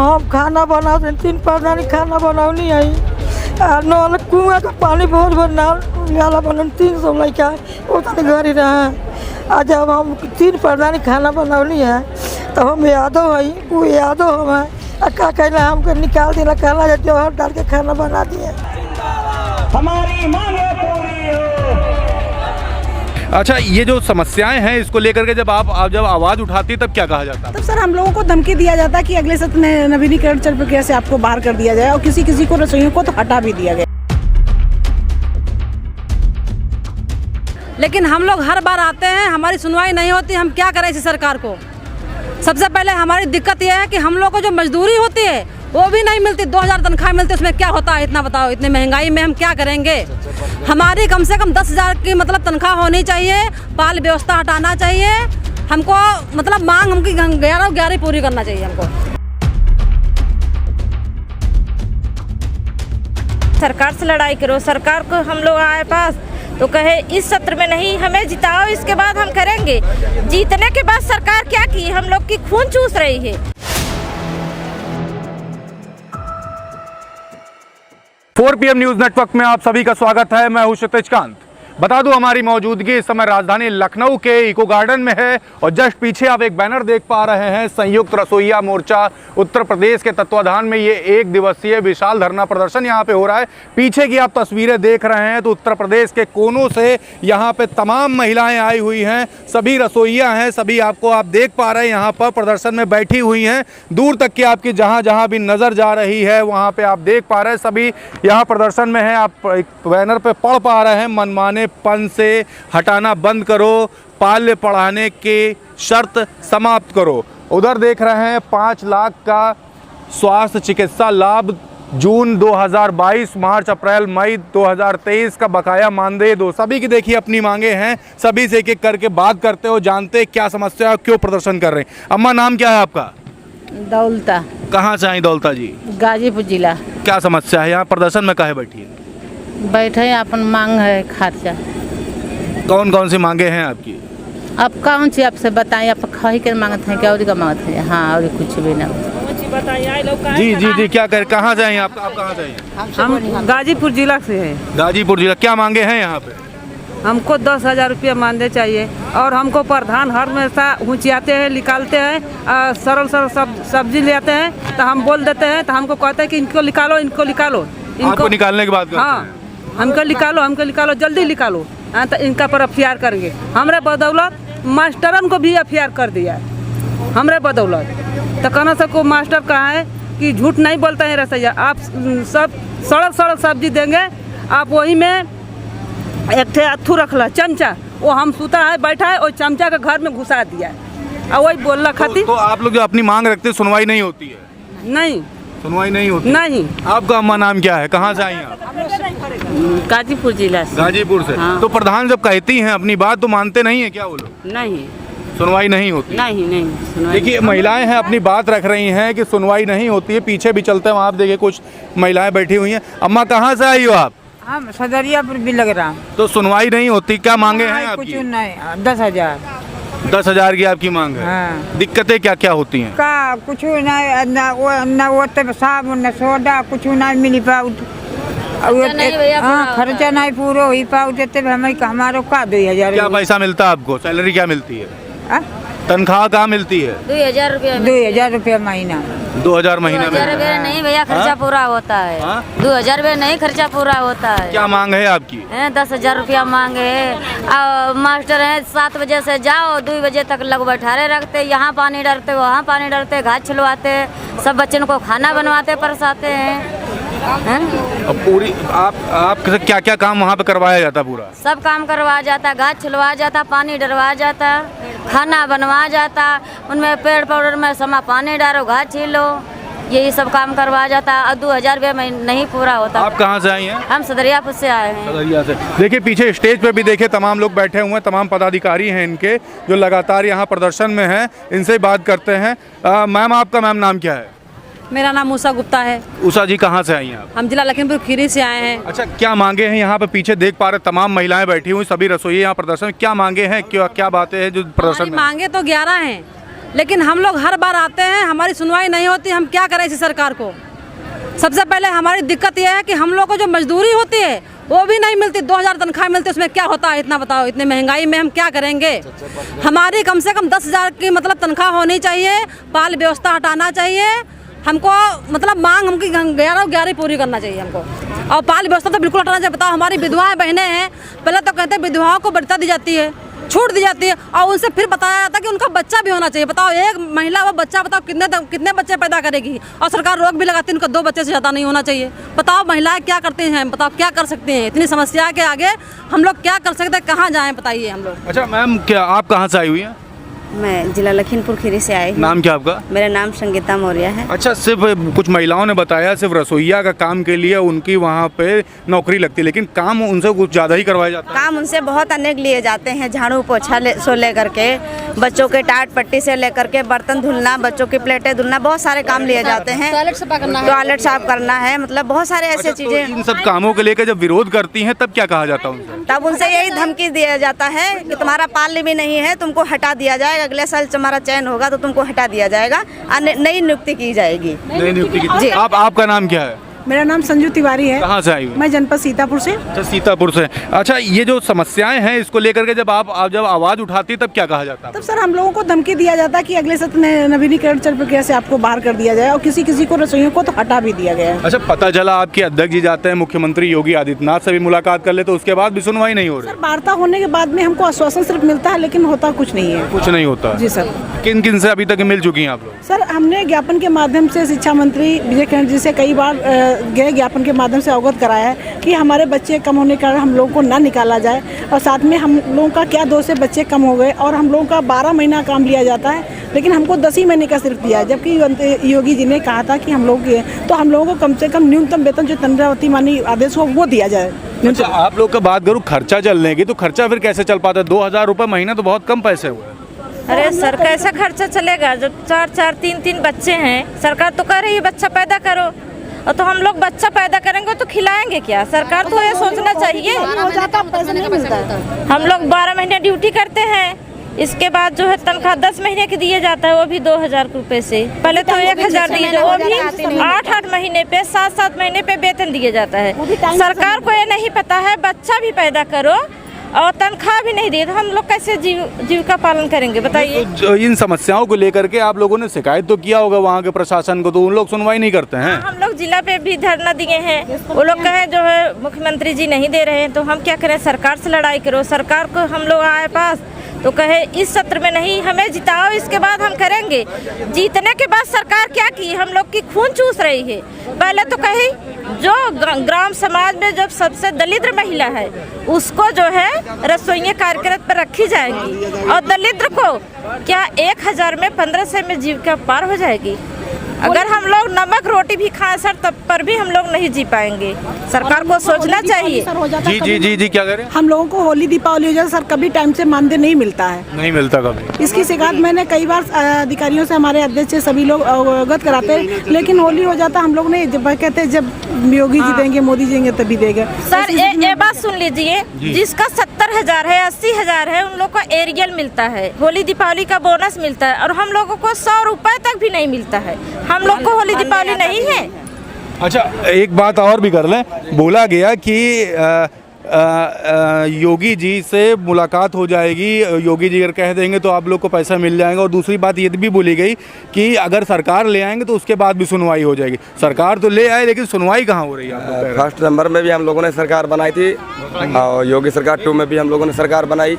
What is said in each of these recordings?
हम खाना बना 3 प्रधानी खाना बनावनी है नल कुआं का पानी बहुत नाला बनन 300 लड़का उतने घर ही रहे। आज जब हम 3 प्रधानी खाना बनवनी है तो हम यादव है वो यादव हम है का कहना हमको निकाल दिला कहना जौहर डाल के खाना बना दिए। हमारी मांगे पूरी हो। अच्छा, ये जो समस्याएं हैं इसको लेकर के जब आवाज उठाती है तब क्या कहा जाता है? तब सर हम लोगों को धमकी दिया जाता है कि अगले सत्र में नवीनीकरण चल प्रक्रिया से आपको बाहर कर दिया जाए और किसी को रसोइयों को तो हटा भी दिया गया। लेकिन हम लोग हर बार आते हैं, हमारी सुनवाई नहीं होती। हम क्या करें इस सरकार को? सबसे पहले हमारी दिक्कत यह है कि हम लोग को जो मजदूरी होती है वो भी नहीं मिलती। 2000 तनख्वाह मिलती है, उसमें क्या होता है इतना बताओ? इतनी महंगाई में हम क्या करेंगे? हमारी कम से कम 10,000 की मतलब तनख्वाह होनी चाहिए। बाल व्यवस्था हटाना चाहिए हमको, मतलब मांग हमकी 11 पूरी करना चाहिए हमको। सरकार से लड़ाई करो। सरकार को हम लोग आए पास तो कहे इस सत्र में नहीं, हमें जिताओ, इसके बाद हम करेंगे। जीतने के बाद सरकार क्या की? हम लोग की खून चूस रही है। 4 PM न्यूज नेटवर्क में आप सभी का स्वागत है। मैं हूं क्षितिज कांत। बता दूं हमारी मौजूदगी इस समय राजधानी लखनऊ के इको गार्डन में है और जस्ट पीछे आप एक बैनर देख पा रहे हैं। संयुक्त रसोइया मोर्चा उत्तर प्रदेश के तत्वाधान में ये 1 दिवसीय विशाल धरना प्रदर्शन यहाँ पे हो रहा है। पीछे की आप तस्वीरें देख रहे हैं तो उत्तर प्रदेश के कोनों से यहाँ पे तमाम महिलाएं आई हुई हैं। सभी रसोइया हैं, सभी आप देख पा रहे हैं यहाँ पर प्रदर्शन में बैठी हुई हैं। दूर तक की आपकी जहाँ भी नजर जा रही है वहाँ पे आप देख पा रहे हैं सभी यहाँ प्रदर्शन में है। आप एक बैनर पे पढ़ पा रहे हैं, मनमाने पन से हटाना बंद करो, पाल्य पढ़ाने की शर्त समाप्त करो। उधर देख रहे हैं 5 लाख का स्वास्थ्य चिकित्सा लाभ जून 2022, मार्च, अप्रैल, मई 2023 का बकाया मानदेय दो। सभी की देखिए अपनी मांगे हैं, सभी से एक-एक करके बात करते हो, जानते क्या समस्या है, क्यों प्रदर्शन कर रहे हैं। अम्मा नाम क्या है आपका? दौलता। कहाँ से आई दौलता जी? गाजीपुर जिला। क्या समस्या है यहाँ प्रदर्शन में? काहे बैठी है? बैठे अपन मांग है खर्चा। कौन कौन सी मांगे हैं आपकी? अब कौन सी आपसे बताएं? आप खाही के मांगते हैं क्या और का मांगते हैं? हाँ, और कुछ भी ना। जी क्या कर, कहाँ से हैं आप कहाँ से हैं? हम गाजीपुर जिला से हैं। गाजीपुर जिला। क्या मांगे हैं यहाँ पे? हमको 10,000 रुपया मानदेय चाहिए और हमको प्रधान हर हमेशा हुचियाते हैं, निकालते हैं। सरल सब्जी ले आते हैं तो हम बोल देते हैं तो हमको कहते हैं कि इनको निकालो, इनको निकालो। आपको निकालने के बाद? हाँ, हमको निकालो, जल्दी निकालो। हाँ, तो इनका पर एफआईआर करेंगे। हमारे बदौलत मास्टरन को भी एफआईआर कर दिया हमारे बदौलत। तो कहना सबको मास्टर कहा है कि झूठ नहीं बोलते हैं रसैया। आप सब सड़क सब्जी देंगे, आप वही में एक ठे अथू रखला चमचा, वो हम सूता है बैठा है और चमचा के घर में घुसा दिया और वही बोलना खाती। तो आप लोग जो अपनी मांग रखते हैं सुनवाई नहीं होती है? नहीं, सुनवाई नहीं होती। नहीं। आपका अम्मा नाम क्या है? कहाँ से आई हैं आप? गाजीपुर जिला से। गाजीपुर से। हाँ। तो प्रधान जब कहती हैं अपनी बात तो मानते नहीं है क्या वो लोग? नहीं, सुनवाई नहीं होती? नहीं। देखिए महिलाएं हैं, अपनी बात रख रही हैं कि सुनवाई नहीं होती है। पीछे भी चलते हैं, वहाँ आप देखिए कुछ महिलाएं बैठी हुई हैं। अम्मा कहाँ से आई हो आप? हम सदरियापुर भी लग रहा। तो सुनवाई नहीं होती, क्या मांगे हैं आपकी? कुछ नहीं, 10,000। 10,000 की आपकी मांग है। हाँ। दिक्कतें क्या क्या होती हैं? का कुछ न वो तब साबुन न सोडा कुछ नहीं मिली पाऊ। हाँ, खर्चा नहीं पूरा ही पाऊ देते हमारो का 2,000। क्या पैसा मिलता है आपको? सैलरी क्या मिलती है? तनख्वाह कहाँ मिलती है? 2,000 रुपया। 2,000 रुपया महीना। 2,000 महीना में? 2,000 नहीं भैया, खर्चा पूरा होता है। 2,000 रुपया नहीं खर्चा पूरा होता है। क्या मांग है आपकी? 10,000 रुपया मांगे है। मास्टर है 7 बजे से जाओ 2 बजे तक लग बैठारे रखते, यहाँ पानी डालते, वहाँ पानी डालते, घास छिलवाते, सब बच्चों को खाना बनवाते, परसाते हैं। अब पूरी आप क्या क्या काम वहाँ पे करवाया जाता? पूरा सब काम करवाया जाता, घास छिलवाया जाता, पानी डलवाया जाता, खाना बनवाया जाता, उनमें पेड़ पौधे में समा पानी डालो, घास छीलो, यही सब काम करवाया जाता। और 2,000 रुपये में नहीं पूरा होता। आप कहाँ से आई हैं? हम सदरियापुर से आए हैं। सदरिया से। देखिए पीछे स्टेज पे भी देखिए तमाम लोग बैठे हुए हैं, तमाम पदाधिकारी हैं इनके जो लगातार यहाँ प्रदर्शन में हैं। इनसे बात करते हैं। मैम आपका नाम क्या है? मेरा नाम उषा गुप्ता है। उषा जी कहाँ से आई हैं आप? हम जिला लखीमपुर खीरी से आए हैं। अच्छा, क्या मांगे हैं? यहाँ पे पीछे देख पा रहे तमाम महिलाएं बैठी हुई, सभी रसोई यहाँ प्रदर्शन में। क्या मांगे हैं, क्या बातें हैं जो प्रदर्शन में? मांगे तो 11 हैं। लेकिन हम लोग हर बार आते हैं, हमारी सुनवाई नहीं होती। हम क्या करें इसी सरकार को। सबसे पहले हमारी दिक्कत यह है कि हम लोग को जो मजदूरी होती है वो भी नहीं मिलती। 2000 तनख्वाह मिलती है, उसमें क्या होता है इतना बताओ। इतनी महंगाई में हम क्या करेंगे। हमारी कम से कम 10,000 की मतलब तनख्वाह होनी चाहिए। बाल व्यवस्था हटाना चाहिए हमको, मतलब मांग हमकी 11 पूरी करना चाहिए हमको। और बाल व्यवस्था तो बिल्कुल हटाना चाहिए। बताओ, हमारी विधवाएं बहनें हैं, पहले तो कहते हैं विधवाओं को बढ़ता दी जाती है, छूट दी जाती है, और उनसे फिर बताया जाता है कि उनका बच्चा भी होना चाहिए। बताओ, एक महिला वो बच्चा, बताओ कितने बच्चे पैदा करेगी। और सरकार रोक भी लगाती है, उनका 2 बच्चे से ज़्यादा नहीं होना चाहिए। बताओ महिलाएं क्या करती हैं, बताओ क्या कर सकती हैं। इतनी समस्या के आगे हम लोग क्या कर सकते हैं, कहाँ जाएं बताइए हम लोग। अच्छा मैम, क्या आप कहाँ से आई हुई हैं? मैं जिला लखीमपुर खीरी से आई हूँ। नाम क्या आपका? मेरा नाम संगीता मौर्य है। अच्छा, सिर्फ कुछ महिलाओं ने बताया सिर्फ रसोइया का काम के लिए उनकी वहाँ पे नौकरी लगती है, लेकिन काम उनसे कुछ ज़्यादा ही करवाया जाता है। काम उनसे बहुत अनेक लिए जाते हैं, झाड़ू पोछा से लेकर के, बच्चों के टाट पट्टी से लेकर के, बर्तन धुलना, बच्चों की प्लेटें धुलना, बहुत सारे काम लिए जाते हैं। टॉयलेट साफ करना है, मतलब बहुत सारे ऐसे चीजें। इन सब कामों को लेकर जब विरोध करती हैं तब क्या कहा जाता है उनसे? तब उनसे यही धमकी दिया जाता है कि तुम्हारा पाल भी नहीं है, तुमको हटा दिया जाएगा, अगले साल तुम्हारा चयन होगा तो तुमको हटा दिया जाएगा, नई नियुक्ति की जाएगी। नई नियुक्ति की। आपका नाम क्या है? मेरा नाम संजू तिवारी है। कहाँ से आई हुई? मैं जनपद सीतापुर से। अच्छा, सीतापुर से। अच्छा, ये जो समस्याएं हैं इसको लेकर के जब आप जब आवाज उठाती तब क्या कहा जाता है? तब सर हम लोगों को धमकी दिया जाता है कि अगले सत्र में नवीनीकरण चल प्रक्रिया से आपको बाहर कर दिया जाए, और किसी को रसोइयों को तो हटा भी दिया गया है। अच्छा, पता चला आपके अध्यक्ष जी जाते हैं मुख्यमंत्री योगी आदित्यनाथ से भी मुलाकात कर ले, तो उसके बाद भी सुनवाई नहीं हो रही? सर, वार्ता होने के बाद में हमको आश्वासन सिर्फ मिलता है, लेकिन होता कुछ नहीं है। कुछ नहीं होता जी सर। किन किन से अभी तक मिल चुकी हैं आप लोग? सर, हमने ज्ञापन के माध्यम से शिक्षा मंत्री विजय किरण जी से कई बार गए, ज्ञापन के माध्यम से अवगत कराया है कि हमारे बच्चे कम होने के कारण हम लोगों को ना निकाला जाए, और साथ में हम लोगों का क्या 2 से बच्चे कम हो गए और हम लोगों का 12 महीना काम लिया जाता है, लेकिन हमको 10 ही महीने का सिर्फ दिया है। जबकि योगी जी ने कहा था कि हम लोग को कम से कम न्यूनतम वेतन जो चंद्रावती मानी आदेश हो वो दिया जाए। अच्छा, आप लोग का बात करूँ खर्चा चलने की, तो खर्चा फिर कैसे चल पाता है? 2,000 रुपये महीना तो बहुत कम पैसे हुए। अरे सर, कैसा खर्चा चलेगा जब 4-4, 3-3 बच्चे हैं। सरकार तो कह रही है बच्चा पैदा करो, और तो हम लोग बच्चा पैदा करेंगे तो खिलाएंगे क्या? सरकार को ये सोचना चाहिए। हम लोग 12 महीने ड्यूटी करते हैं, इसके बाद जो है तनख्वाह 10 महीने की दिए जाता है, वो भी 2,000 रुपए से। पहले तो 1,000 दिए, वो भी 8-8 महीने पे, 7-7 महीने पे वेतन दिया जाता है। सरकार को ये नहीं पता है बच्चा भी पैदा करो और तनख्वाह भी नहीं दी, तो हम लोग कैसे जीविका पालन करेंगे बताइए। तो इन समस्याओं को लेकर के आप लोगों ने शिकायत तो किया होगा वहाँ के प्रशासन को, तो उन लोग सुनवाई नहीं करते हैं? हम लोग जिला पे भी धरना दिए हैं, वो लोग कहे जो है मुख्यमंत्री जी नहीं दे रहे हैं, तो हम क्या करें? सरकार से लड़ाई करो। सरकार को हम लोग आए पास तो कहे इस सत्र में नहीं, हमें जिताओ, इसके बाद हम करेंगे। जीतने के बाद सरकार क्या की? हम लोग की खून चूस रही है। पहले तो कही जो ग्राम समाज में जो सबसे दलित महिला है उसको जो है रसोइयाँ कार्यक्रम पर रखी जाएंगी, और दलित को क्या 1,000 में 1,500 में जीविका पार हो जाएगी। अगर हम लोग नमक रोटी भी खाएं सर, तब पर भी हम लोग नहीं जी पाएंगे। सरकार को सोचना चाहिए। जी क्या करें? हम लोगों को होली दीपावली हो जाए सर, कभी टाइम से मानदेय नहीं मिलता है। नहीं मिलता कभी। इसकी शिकायत मैंने कई बार अधिकारियों से, हमारे अध्यक्ष से सभी लोग अवगत कराते हैं, लेकिन होली हो जाता हम लोग नहीं, जब कहते जब योगी जी देंगे, मोदी जी देंगे तभी देंगे। सर ये बात सुन लीजिए, जिसका 70,000 है, 80,000 है, उन लोग को एरियल मिलता है, होली दीपावली का बोनस मिलता है, और हम लोगों को 100 रुपए तक भी नहीं मिलता है। हम लोग को होली दीपावली नहीं है। अच्छा, एक बात और भी कर लें। बोला गया कि योगी जी से मुलाकात हो जाएगी, योगी जी अगर कह देंगे तो आप लोग को पैसा मिल जाएगा, और दूसरी बात ये भी बोली गई कि अगर सरकार ले आएंगे तो उसके बाद भी सुनवाई हो जाएगी। सरकार तो ले आए, लेकिन सुनवाई कहाँ हो रही है? फर्स्ट नंबर में भी हम लोगों ने सरकार बनाई थी, और योगी सरकार 2 में भी हम लोगों ने सरकार बनाई।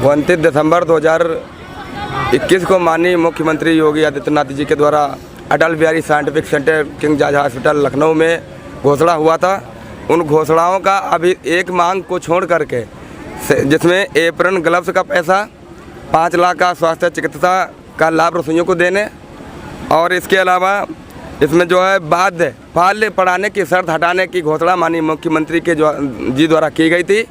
29 दिसंबर 2021 को माननीय मुख्यमंत्री योगी आदित्यनाथ जी के द्वारा Atal Bihari scientific centre King George hospital Lucknow में घोषणा हुआ था। उन घोषणाओं का अभी एक मांग को छोड़ करके, जिसमें एप्रन ग्लव्स का पैसा, 5 लाख का स्वास्थ्य चिकित्सा का लाभ रसोइयों को देने, और इसके अलावा इसमें जो है बाल्य पढ़ाने की शर्त हटाने की घोषणा माननीय मुख्यमंत्री के जी द्वारा की गई थी।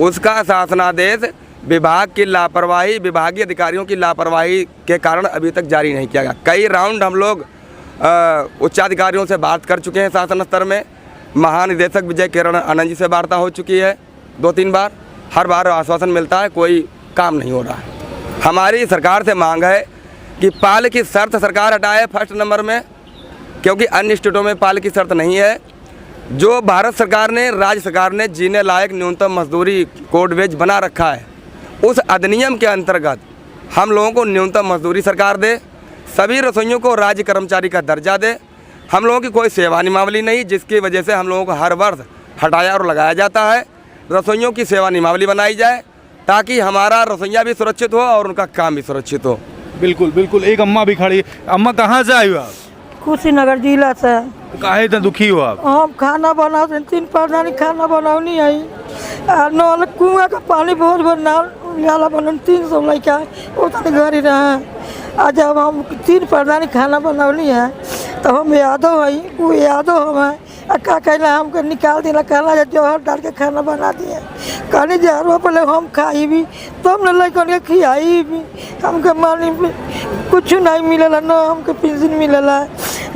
उसका शासनादेश विभाग की लापरवाही, विभागीय अधिकारियों की लापरवाही के कारण अभी तक जारी नहीं किया गया। कई राउंड हम लोग उच्चाधिकारियों से बात कर चुके हैं शासन स्तर में। महानिदेशक विजय किरण आनंद जी से वार्ता हो चुकी है 2-3 बार। हर बार आश्वासन मिलता है, कोई काम नहीं हो रहा है। हमारी सरकार से मांग है कि पाल की शर्त सरकार हटाए फर्स्ट नंबर में, क्योंकि अन्य स्टेटों में पाल की शर्त नहीं है। जो भारत सरकार ने, राज्य सरकार ने जीने लायक न्यूनतम मजदूरी कोड वेज बना रखा है, उस अधिनियम के अंतर्गत हम लोगों को न्यूनतम मजदूरी सरकार दे, सभी रसोइयों को राज्य कर्मचारी का दर्जा दे। हम लोगों की कोई सेवा नियमावली नहीं, जिसकी वजह से हम लोगों को हर वर्ष हटाया और लगाया जाता है। रसोइयों की सेवा नियमावली बनाई जाए ताकि हमारा रसोइया भी सुरक्षित हो और उनका काम भी सुरक्षित हो। बिल्कुल बिल्कुल। एक अम्मा भी खड़ी। अम्मा कहाँ से आई हो आप? कुशीनगर जिला से। काहे इतना दुखी हो आप? हम खाना बनाओ 3 प्रधानी खाना बनाओ नहीं आई। नल कुआं का पानी बहुत नाला बनन 300 लड़का उतने घर ही रहे। आज जब हम 3 प्रधानी खाना बनौली है तो हम यादव है, वो यादव हम है। का कहला हमको निकाल दिला, कहला जौहर डाल के खाना बना दिए। कहनी जहरवा पहले हम खाई भी तब न लड़कन के खियाई भी। हमके मानी कुछ नहीं मिलेला, न हमके पेंशन मिलेला,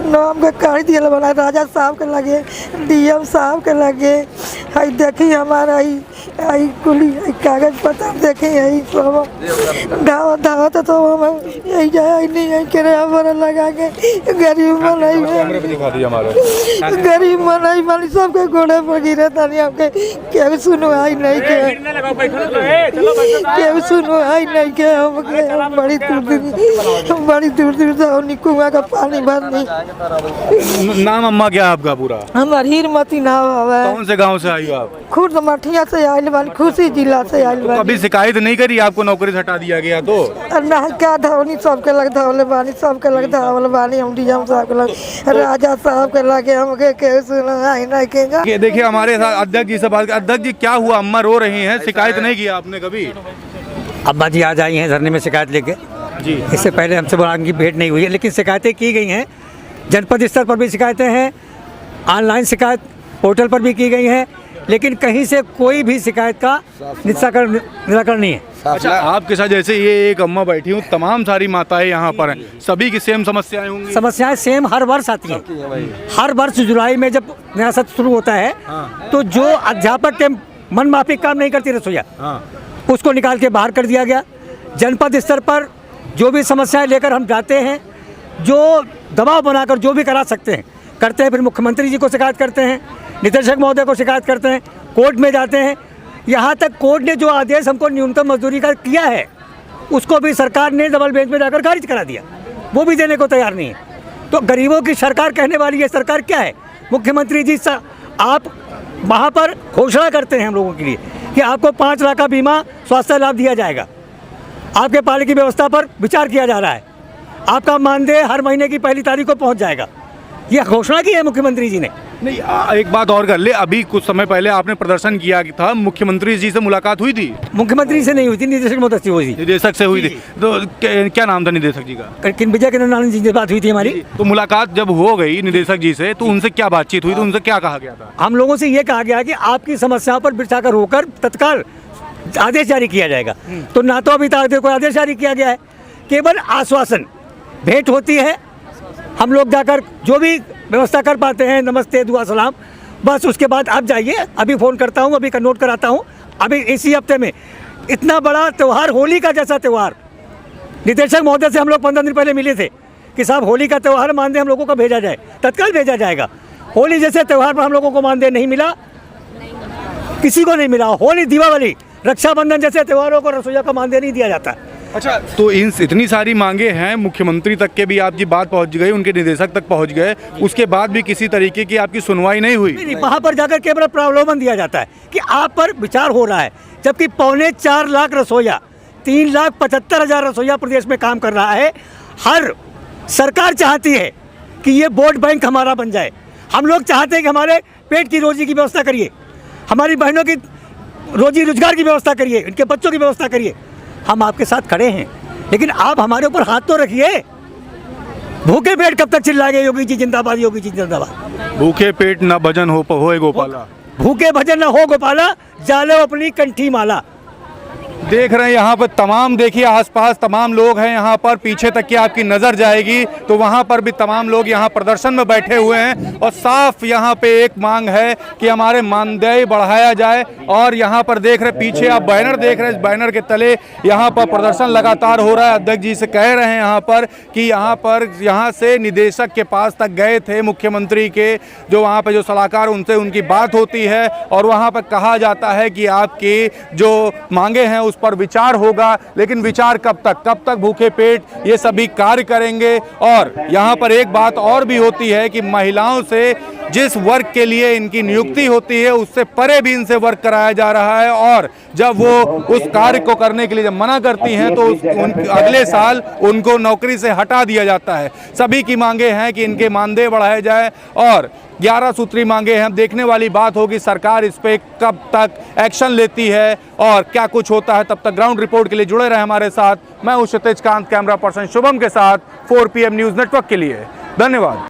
न हमके काढ़ी दिया बना। राजा साहब के लगे, डीएम साहब के लगे, हई देखी हमारा आई कुली कागज पत्र देखे यही सब धावा धावा तो हम यही जाए नहीं है करे हमारा लगा के गरीब मनाई गरीब मनाई मानी सबके घोड़े पर गिरे तानी हमके केहू सुनवाई नहीं के केहू सुनवाई नहीं के हमके बड़ी दूर से निकुआ का पानी भरनी। नाम अम्मा क्या आपका पूरा? हमार हीरमती नाम है। कौन से गांव से आई हो आप? खुर्द मठिया से आयल बानी, खुशी जिला से आयल बानी। कभी शिकायत नहीं करी आपको नौकरी से हटा दिया गया तो? ना क्या धवनी सबके लग धवले बानी, सबके लग धवल बानी। हम डीएम साहब के लग, राजा साहब के लगे, हमके के सुनाई नहीं के। देखिए हमारे साथ अध्यक्ष जी से बात। अध्यक्ष जी क्या हुआ? अम्मा रो रही हैं, शिकायत नहीं किया आपने कभी? अम्मा जी आज आई हैं धरने में शिकायत लेके जी। इससे पहले हमसे उनकी भेंट नहीं हुई है, लेकिन शिकायतें की गई हैं। जनपद स्तर पर भी शिकायतें हैं, ऑनलाइन शिकायत पोर्टल पर भी की गई हैं, लेकिन कहीं से कोई भी शिकायत का निराकरण नहीं है। अच्छा, आपके साथ जैसे ये एक अम्मा बैठी हूँ, तमाम सारी माताएं यहाँ पर हैं, सभी की सेम समस्याएं होंगी? समस्याएं सेम हर वर्ष आती हैं। हर वर्ष जुलाई में जब नया सत्र शुरू होता है तो जो अध्यापक के मन माफिक काम नहीं करती रसोइया, उसको निकाल के बाहर कर दिया गया। जनपद स्तर पर जो भी समस्याएं लेकर हम जाते हैं, जो दबाव बनाकर जो भी करा सकते हैं करते हैं, फिर मुख्यमंत्री जी को शिकायत करते हैं, निदेशक महोदय को शिकायत करते हैं, कोर्ट में जाते हैं। यहाँ तक कोर्ट ने जो आदेश हमको न्यूनतम मजदूरी का किया है, उसको भी सरकार ने डबल बेंच में जाकर खारिज करा दिया, वो भी देने को तैयार नहीं है। तो गरीबों की सरकार कहने वाली ये सरकार क्या है? मुख्यमंत्री जी आप वहाँ पर घोषणा करते हैं हम लोगों के लिए कि आपको 5 लाख का बीमा स्वास्थ्य लाभ दिया जाएगा, आपके पाले की व्यवस्था पर विचार किया जा रहा है, आपका मानदेय हर महीने की 1 तारीख को पहुँच जाएगा। ये घोषणा की है मुख्यमंत्री जी ने। नहीं, एक बात और कर ले, अभी कुछ समय पहले आपने प्रदर्शन किया था, मुख्यमंत्री जी से मुलाकात हुई थी? मुख्यमंत्री से नहीं हुई थी, निदेशक महोदय से हुई थी। निदेशक से हुई थी, तो क्या नाम था निदेशक जी का? विजय किरण जी से बात हुई थी हमारी। तो मुलाकात जब हो गई निदेशक जी से, तो उनसे क्या बातचीत हुई? तो उनसे क्या कहा गया था? हम लोगों से ये कहा गया कि आपकी समस्याओं पर विचार होकर तत्काल आदेश जारी किया जाएगा। तो ना तो अभी तक कोई आदेश जारी किया गया है, केवल आश्वासन, भेंट होती है, हम लोग जाकर जो भी व्यवस्था कर पाते हैं, नमस्ते दुआ सलाम, बस उसके बाद आप जाइए। अभी फ़ोन करता हूँ, अभी नोट कराता हूँ। अभी इसी हफ्ते में इतना बड़ा त्यौहार, होली का जैसा त्यौहार, निदेशक महोदय से हम लोग 15 दिन पहले मिले थे कि साहब होली का त्यौहार मानदेय हम लोगों को भेजा जाए, तत्काल भेजा जाएगा। होली जैसे त्यौहार पर हम लोगों को मानदेय नहीं मिला, किसी को नहीं मिला। होली, दीपावली, रक्षाबंधन जैसे त्योहारों को रसोइया का मानदेय नहीं दिया जाता। अच्छा, तो इतनी सारी मांगे हैं, मुख्यमंत्री तक के भी आपकी बात पहुंच गई, उनके निदेशक तक पहुंच गए, उसके बाद भी किसी तरीके की आपकी सुनवाई नहीं हुई? नहीं, वहाँ पर जाकर केवल प्रलोभन दिया जाता है कि आप पर विचार हो रहा है, जबकि 4.25 लाख रसोइया, 3,75,000 रसोइया प्रदेश में काम कर रहा है। हर सरकार चाहती है कि ये वोट बैंक हमारा बन जाए। हम लोग चाहते हैं कि हमारे पेट की रोजी की व्यवस्था करिए, हमारी बहनों की रोजी रोजगार की व्यवस्था करिए, इनके बच्चों की व्यवस्था करिए। हम आपके साथ खड़े हैं, लेकिन आप हमारे ऊपर हाथ तो रखिए। भूखे पेट कब तक चिल्लाएंगे योगी जी जिंदाबाद, योगी जी जिंदाबाद? भूखे पेट न भजन होए गोपाला, भूखे भजन न हो गोपाला, जालो अपनी कंठी माला। देख रहे हैं यहाँ पर तमाम, देखिए आसपास तमाम लोग हैं यहाँ पर, पीछे तक की आपकी नज़र जाएगी तो वहाँ पर भी तमाम लोग यहाँ प्रदर्शन में बैठे हुए हैं और साफ यहाँ पे एक मांग है कि हमारे मानदेय बढ़ाया जाए। और यहाँ पर देख रहे पीछे आप बैनर देख रहे हैं, इस बैनर के तले यहाँ पर प्रदर्शन लगातार हो रहा है। अध्यक्ष जी से कह रहे हैं यहाँ पर कि यहाँ से निदेशक के पास तक गए थे मुख्यमंत्री के, जो वहाँ पे जो सलाहकार उनसे उनकी बात होती है और वहाँ पर कहा जाता है कि आपकी जो मांगे हैं उस पर विचार होगा। लेकिन विचार कब तक भूखे पेट ये सभी कार्य करेंगे। और यहाँ पर एक बात और भी होती है कि महिलाओं से जिस वर्क के लिए इनकी नियुक्ति होती है उससे परे भी इनसे वर्क कराया जा रहा है और जब वो उस कार्य को करने के लिए जब मना करती हैं तो अगले साल उनको नौकरी से हटा दिया जाता है। सभी की मांगे हैं कि इनके मानदेय बढ़ाए जाए और 11 सूत्री मांगे हैं। देखने वाली बात होगी सरकार इस पे कब तक एक्शन लेती है और क्या कुछ होता है। तब तक ग्राउंड रिपोर्ट के लिए जुड़े रहे हमारे साथ। मैं हूं क्षितिज कांत, कैमरा पर्सन शुभम के साथ 4 PM न्यूज़ नेटवर्क के लिए। धन्यवाद।